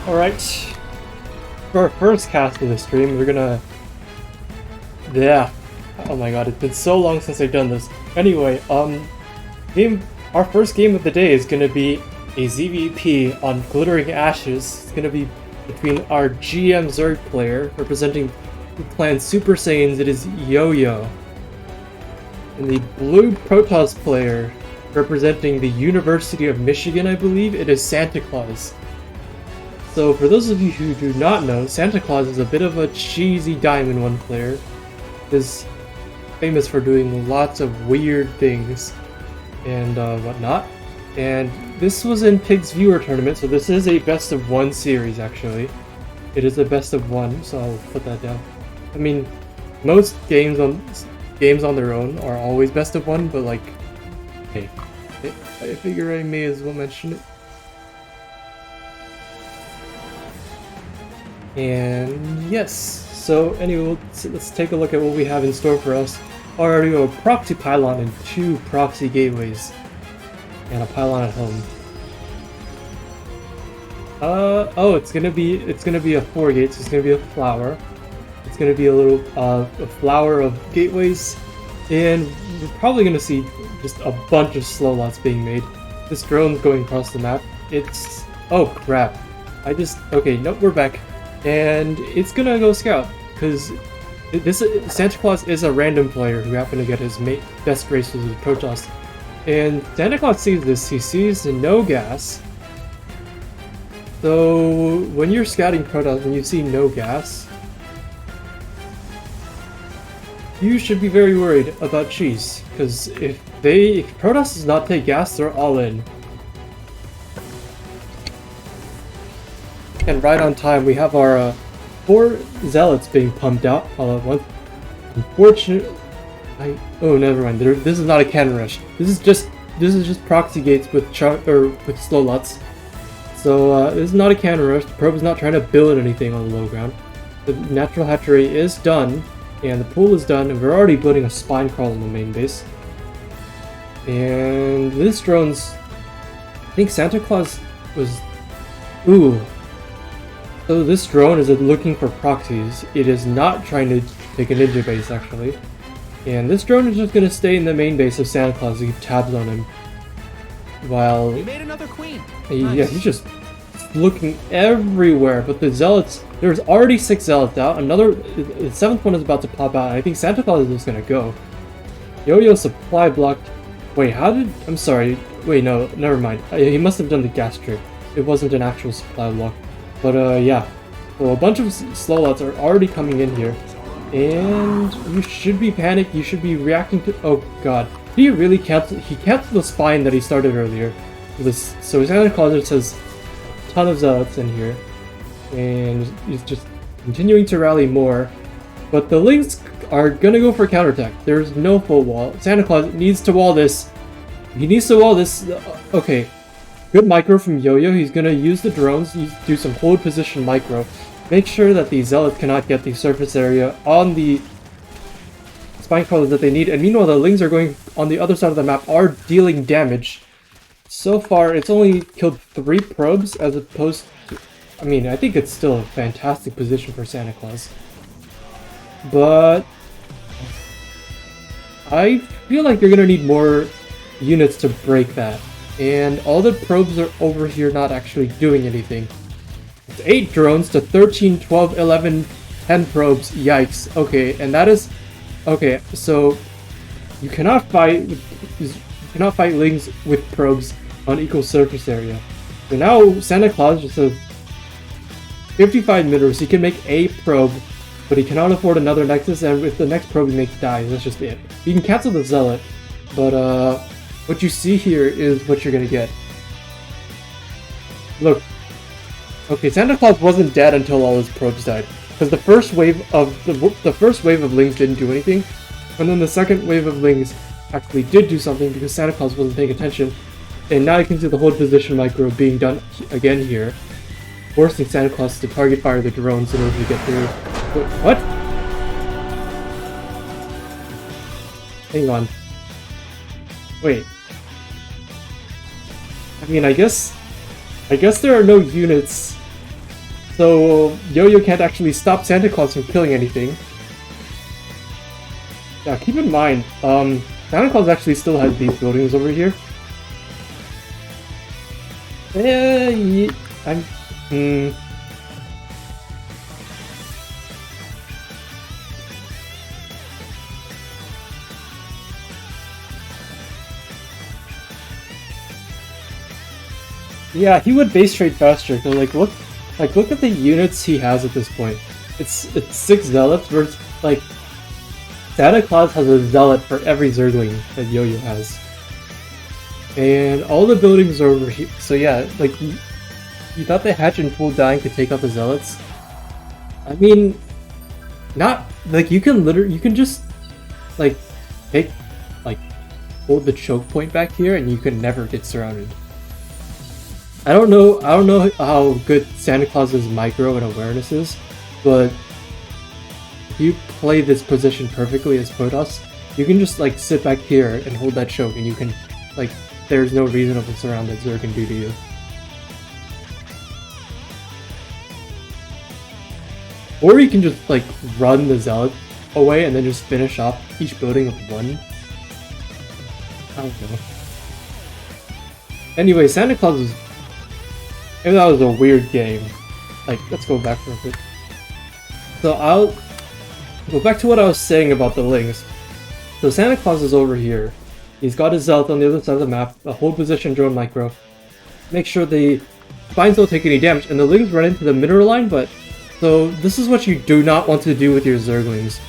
Alright, for our first cast of the stream, we're gonna... Yeah. Oh my god, it's been so long since I've done this. Anyway, our first game of the day is gonna be a ZVP on Glittering Ashes. It's gonna be between our GM Zerg player, representing the clan Super Saiyans, it is Yoyo. And the blue Protoss player, representing the University of Michigan, I believe, it is Santaclaws. So for those of you who do not know, Santaclaws is a bit of a cheesy Diamond 1 player. Is famous for doing lots of weird things and whatnot. And this was in PiG's viewer tournament, so this is a best of 1 series actually. It is a best of 1, so I'll put that down. I mean, most games on their own are always best of 1, but like, hey, I figure I may as well mention it. And yes, so anyway, let's take a look at what we have in store for us. Already a proxy pylon and 2 proxy gateways, and a pylon at home. Oh, it's gonna be a 4 gates. It's gonna be a flower. It's gonna be a little a flower of gateways, and we're probably gonna see just a bunch of slow lots being made. This drone's going across the map. It's oh crap! Okay, nope, we're back. And it's gonna go scout, because Santaclaws is a random player who happened to get his best races with Protoss. And Santaclaws sees this, he sees no gas. So when you're scouting Protoss and you see no gas, you should be very worried about cheese, because if Protoss does not take gas, they're all in. And right on time, we have our 4 zealots being pumped out all at once. Unfortunately, oh, never mind. This is not a cannon rush. This is just proxy gates with slow lots. So this is not a cannon rush. The probe is not trying to build anything on the low ground. The natural hatchery is done, and the pool is done, and we're already building a spine crawl in the main base. And this drone's, I think Santaclaws was, ooh. So this drone is looking for proxies. It is not trying to take a ninja base, actually. And this drone is just going to stay in the main base of Santaclaws to keep tabs on him. While... We made another queen! Yeah, he's just looking everywhere. But the zealots... There's already 6 zealots out. The 7th one is about to pop out. And I think Santaclaws is just going to go. Yoyo supply blocked... Wait, how did... I'm sorry. Wait, no, never mind. He must have done the gas trick. It wasn't an actual supply block. But yeah, so a bunch of slow lots are already coming in here, and you should be panicked. You should be reacting to. Oh god, he really canceled. He canceled the spine that he started earlier. So Santaclaws has a ton of zealots in here, and he's just continuing to rally more. But the Lynx are gonna go for counterattack. There's no full wall. Santaclaws needs to wall this. He needs to wall this. Okay. Good micro from Yoyo. He's gonna use the drones, do some hold position micro. Make sure that the zealots cannot get the surface area on the spine crawlers that they need. And meanwhile, the Lings are going on the other side of the map, are dealing damage. So far, it's only killed 3 probes as opposed to... I mean, I think it's still a fantastic position for Santaclaws. But... I feel like you're gonna need more units to break that. And all the probes are over here not actually doing anything. It's 8 drones to 13, 12, 11, 10 probes. Yikes. Okay, and that is... Okay, so... You cannot fight Lings with probes on equal surface area. So now Santaclaws just has 55 minerals. He can make a probe, but he cannot afford another Nexus, and with the next probe he makes dies. That's just it. You can cancel the Zealot, but what you see here is what you're gonna get. Look. Okay, Santaclaws wasn't dead until all his probes died, because the first wave of Lings didn't do anything, and then the second wave of Lings actually did do something because Santaclaws wasn't paying attention, and now you can see the hold position micro being done again here, forcing Santaclaws to target fire the drones in order to get through. Wait, what? Hang on. Wait. I mean, I guess there are no units So Yoyo can't actually stop Santa Claus from killing anything. Yeah, keep in mind, Santa Claus actually still has these buildings over here. Yeah, yeah, he would base trade faster. So look at the units he has at this point. It's 6 zealots versus like Santa Claus has a zealot for every Zergling that Yoyo has. And all the buildings are over here. So yeah, like you thought the hatch and full dying could take out the zealots? I mean, not like you can just like take hold the choke point back here and you can never get surrounded. I don't know how good Santa Claus's micro and awareness is, but if you play this position perfectly as Protoss, you can just like sit back here and hold that choke and you can like there's no reasonable surround that Zerg can do to you. Or you can just like run the Zealot away and then just finish off each building with one. I don't know. Anyway, Santa Claus was... Maybe that was a weird game. Like, let's go back real quick. So I'll go back to what I was saying about the links. So Santa Claus is over here. He's got his Zealot on the other side of the map, a hold position drone micro. Make sure the spines don't take any damage, and the lings run into the mineral line, but... So this is what you do not want to do with your Zerglings.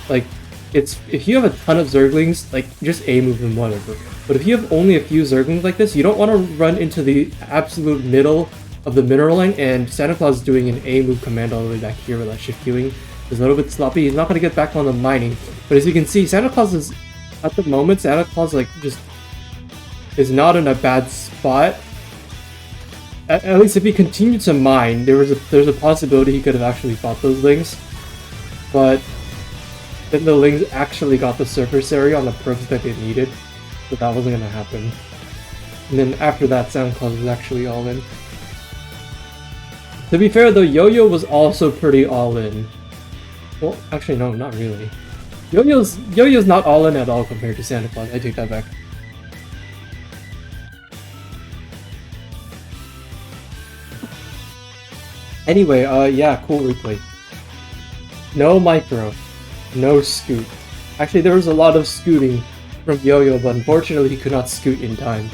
Like, if you have a ton of Zerglings, like, just A-move them, whatever. But if you have only a few Zerglings like this, you don't want to run into the absolute middle of the mineral line, and Santa Claus is doing an A-move command all the way back here with that shift queuing. It's a little bit sloppy, he's not going to get back on the mining. But as you can see, Santa Claus is, at the moment, Santa Claus, like, just is not in a bad spot. At least if he continued to mine, there's a possibility he could have actually fought those lings. But then the lings actually got the surface area on the probes that they needed, so that wasn't gonna happen. And then after that, Santa Claus was actually all in. To be fair though, Yoyo was also pretty all in. Well, actually no, not really. Yoyo's not all in at all compared to Santa Claus, I take that back. Anyway, yeah, cool replay. No micro. No scoot. Actually, there was a lot of scooting from Yoyo, but unfortunately he could not scoot in time.